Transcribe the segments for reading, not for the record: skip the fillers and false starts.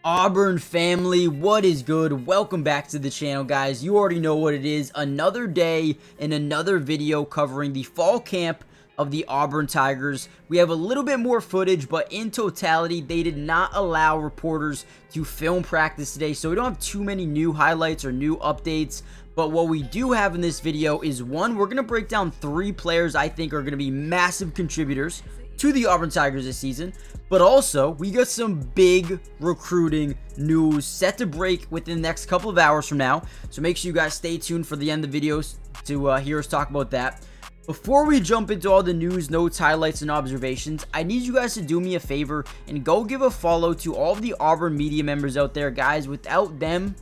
Auburn family, what is good? Welcome back to the channel, guys. You already know what it is. Another day and another video covering the fall camp of the Auburn Tigers. We have a little bit more footage, but in totality, they did not allow reporters to film practice today, so we don't have too many new highlights or new updates. But what we do have in this video is, one, we're going to break down 3 players I think are going to be massive contributors to the Auburn Tigers this season. But also, we got some big recruiting news set to break within the next couple of hours from now. So make sure you guys stay tuned for the end of the videos to hear us talk about that. Before we jump into all the news, notes, highlights, and observations, I need you guys to do me a favor and go give a follow to all of the Auburn media members out there. Guys, without them,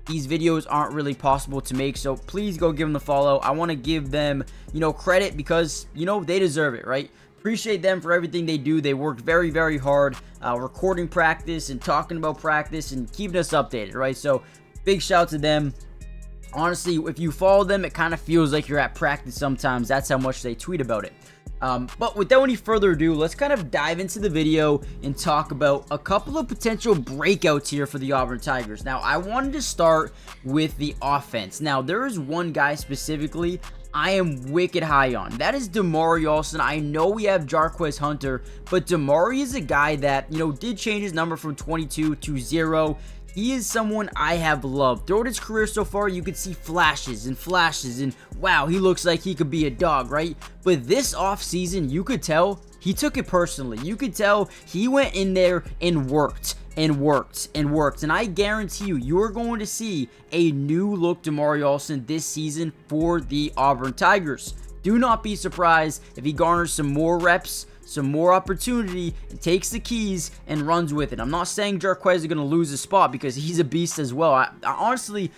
these videos aren't really possible to make, so please go give them the follow. I want to give them, credit because, they deserve it, right? Appreciate them for everything they do. They worked very, very hard recording practice and talking about practice and keeping us updated, right? So big shout out to them. Honestly, if you follow them, it kind of feels like you're at practice sometimes. That's how much they tweet about it. But without any further ado, let's kind of dive into the video and talk about a couple of potential breakouts here for the Auburn Tigers. Now, I wanted to start with the offense. Now, there is one guy specifically I am wicked high on. That is Damari Alston. I know we have Jarquez Hunter, but Damari is a guy that, did change his number from 22 to 0. He is someone I have loved. Throughout his career so far, you could see flashes, and wow, he looks like he could be a dog, right? But this offseason, you could tell he took it personally. You could tell he went in there and worked. And I guarantee you are going to see a new look Damari Alston this season for the Auburn Tigers. Do not be surprised if he garners some more reps, some more opportunity, and takes the keys and runs with it. I'm not saying Jarquez is going to lose his spot because he's a beast as well. Honestly,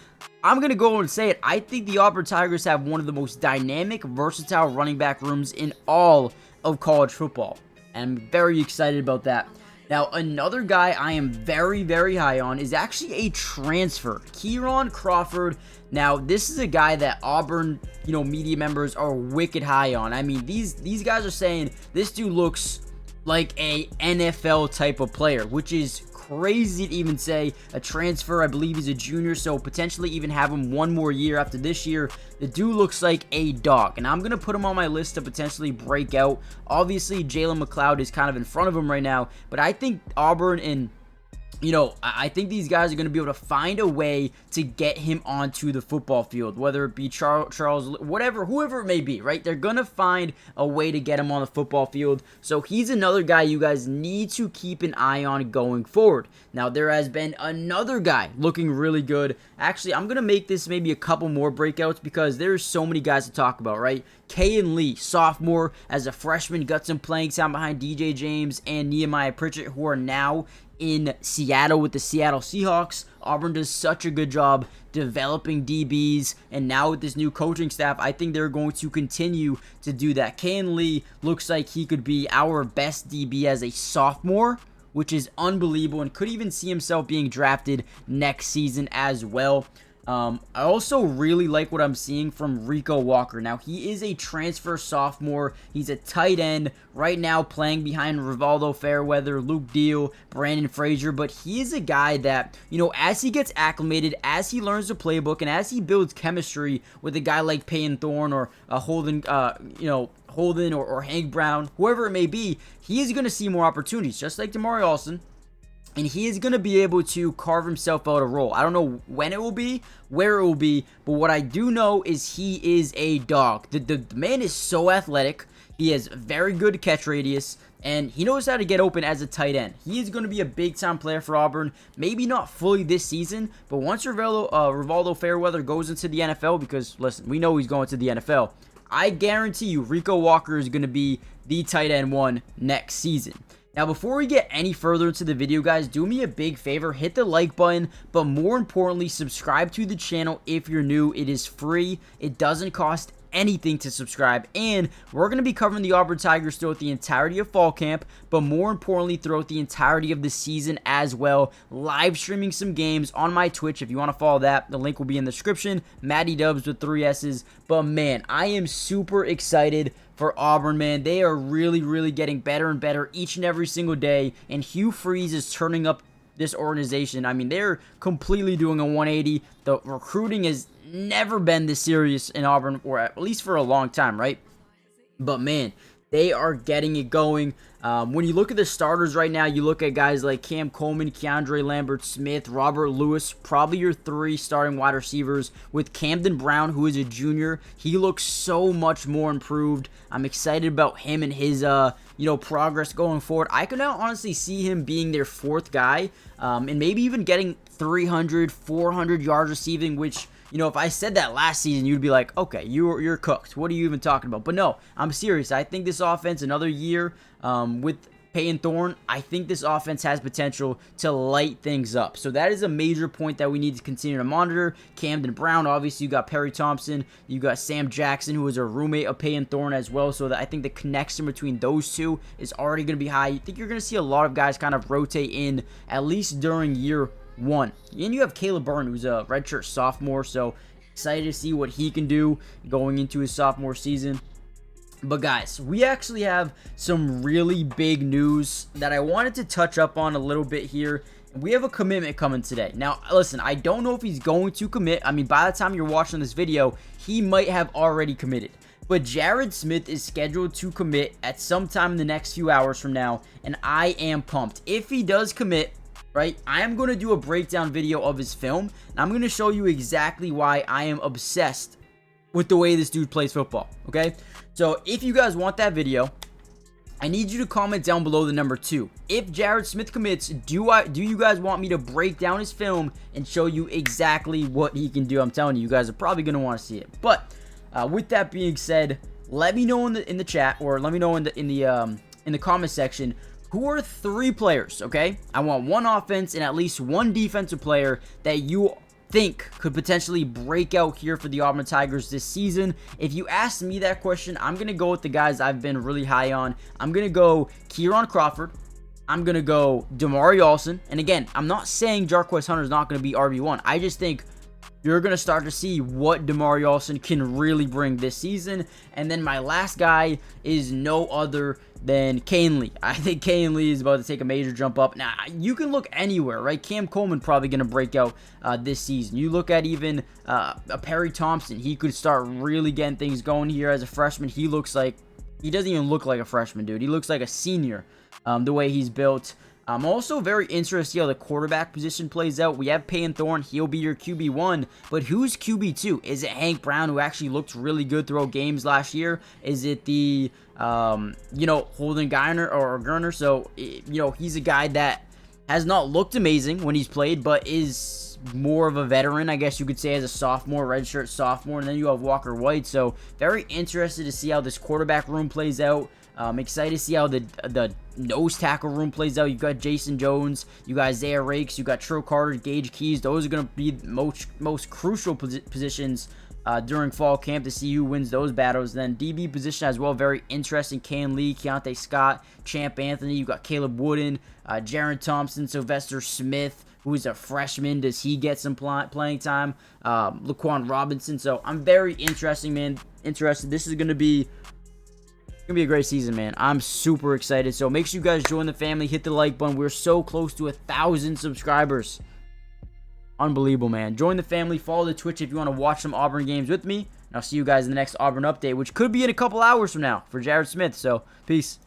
I'm going to go and say it. I think the Auburn Tigers have one of the most dynamic, versatile running back rooms in all of college football. And I'm very excited about that. Now, another guy I am very, very high on is actually a transfer, Kieran Crawford. Now, this is a guy that Auburn, media members are wicked high on. I mean, these guys are saying this dude looks like a NFL type of player, which is crazy to even say. A transfer, I believe he's a junior, so potentially even have him one more year after this year. The dude looks like a dog, and I'm going to put him on my list to potentially break out. Obviously, Jalen McLeod is kind of in front of him right now, but I think Auburn and I think these guys are going to be able to find a way to get him onto the football field, whether it be Charles, whoever it may be, right? They're going to find a way to get him on the football field. So he's another guy you guys need to keep an eye on going forward. Now, there has been another guy looking really good. Actually, I'm going to make this maybe a couple more breakouts because there's so many guys to talk about, right? Kayan Lee, sophomore, as a freshman, got some playing time behind DJ James and Nehemiah Pritchett, who are now in Seattle with the Seattle Seahawks. Auburn does such a good job developing DBs, and now with this new coaching staff, I think they're going to continue to do that. Kayan Lee looks like he could be our best DB as a sophomore, which is unbelievable, and could even see himself being drafted next season as well. I also really like what I'm seeing from Rico Walker. Now, he is a transfer sophomore. He's a tight end right now playing behind Rivaldo Fairweather, Luke Deal, Brandon Frazier, but he is a guy that, as he gets acclimated, as he learns the playbook, and as he builds chemistry with a guy like Peyton Thorne or Holden, Holden or Hank Brown, whoever it may be, he is going to see more opportunities, just like Damari Alston. And he is going to be able to carve himself out a role. I don't know when it will be, where it will be, but what I do know is he is a dog. The man is so athletic. He has very good catch radius, and he knows how to get open as a tight end. He is going to be a big-time player for Auburn. Maybe not fully this season, but once Rivaldo Fairweather goes into the NFL, because, listen, we know he's going to the NFL, I guarantee you Rico Walker is going to be the tight end one next season. Now, before we get any further into the video, guys, do me a big favor, hit the like button, but more importantly, subscribe to the channel if you're new. It is free. It doesn't cost anything to subscribe, and we're going to be covering the Auburn Tigers throughout the entirety of fall camp, but more importantly throughout the entirety of the season as well, live streaming some games on my Twitch. If you want to follow that, the link will be in the description. Matty Dubs with 3 S's. But man, I am super excited for Auburn, man. They are really getting better and better each and every single day, and Hugh Freeze is turning up this organization. I mean, they're completely doing a 180. The recruiting has never been this serious in Auburn, or at least for a long time, right? But man, they are getting it going. When you look at the starters right now, you look at guys like Cam Coleman, Keandre Lambert-Smith, Robert Lewis, probably your 3 starting wide receivers. With Camden Brown, who is a junior, he looks so much more improved. I'm excited about him and his progress going forward. I can now honestly see him being their 4th guy, and maybe even getting 300, 400 yards receiving, which, if I said that last season, you'd be like, okay, you're cooked. What are you even talking about? But no, I'm serious. I think this offense, another year with Payton Thorne, I think this offense has potential to light things up. So that is a major point that we need to continue to monitor. Camden Brown, obviously, you got Perry Thompson, you got Sam Jackson, who is a roommate of Payton Thorne as well. So that I think the connection between those two is already going to be high. You think you're going to see a lot of guys kind of rotate in, at least during year 1. And you have Caleb Byrne, who's a redshirt sophomore, so excited to see what he can do going into his sophomore season. But guys, we actually have some really big news that I wanted to touch up on a little bit here. We have a commitment coming today. Now, listen, I don't know if he's going to commit. I mean, by the time you're watching this video, he might have already committed. But Jared Smith is scheduled to commit at some time in the next few hours from now, and I am pumped. If he does commit, right, I am going to do a breakdown video of his film, and I'm going to show you exactly why I am obsessed with the way this dude plays football, okay? So if you guys want that video, I need you to comment down below the number 2. If Jared Smith commits, do you guys want me to break down his film and show you exactly what he can do? I'm telling you, you guys are probably going to want to see it. But with that being said, let me know in the chat, or let me know in the comment section, who are 3 players, okay? I want 1 offense and at least 1 defensive player that you think could potentially break out here for the Auburn Tigers this season. If you ask me that question, I'm going to go with the guys I've been really high on. I'm going to go Kieron Crawford. I'm going to go Damari Alston. And again, I'm not saying Jarquez Hunter is not going to be RB1. I just think you're going to start to see what Damari Alston can really bring this season. And then my last guy is no other than Kane Lee. I think Kane Lee is about to take a major jump up. Now, you can look anywhere, right? Cam Coleman probably going to break out this season. You look at even a Perry Thompson. He could start really getting things going here as a freshman. He doesn't even look like a freshman, dude. He looks like a senior the way he's built. I'm also very interested to see how the quarterback position plays out. We have Payton Thorne. He'll be your QB1. But who's QB2? Is it Hank Brown, who actually looked really good throughout games last year? Is it the, Holden Guyner or Gurner? So, he's a guy that has not looked amazing when he's played, but is more of a veteran, I guess you could say, as a sophomore, redshirt sophomore. And then you have Walker White. So, very interested to see how this quarterback room plays out. I'm excited to see how the nose tackle room plays out. You've got Jason Jones, you got Isaiah Rakes, you got Trill Carter, Gage Keys. Those are going to be most crucial positions during fall camp to see who wins those battles. Then DB position as well, very interesting. Kane Lee, Keontae Scott, Champ Anthony. You got Caleb Wooden, Jaron Thompson, Sylvester Smith, who is a freshman. Does he get some playing time? Laquan Robinson. So I'm very interested. This is going to be a great season, man. I'm super excited. So make sure you guys join the family. Hit the like button. We're so close to 1,000 subscribers. Unbelievable, man. Join the family. Follow the Twitch if you want to watch some Auburn games with me. And I'll see you guys in the next Auburn update, which could be in a couple hours from now for Jared Smith. So, peace.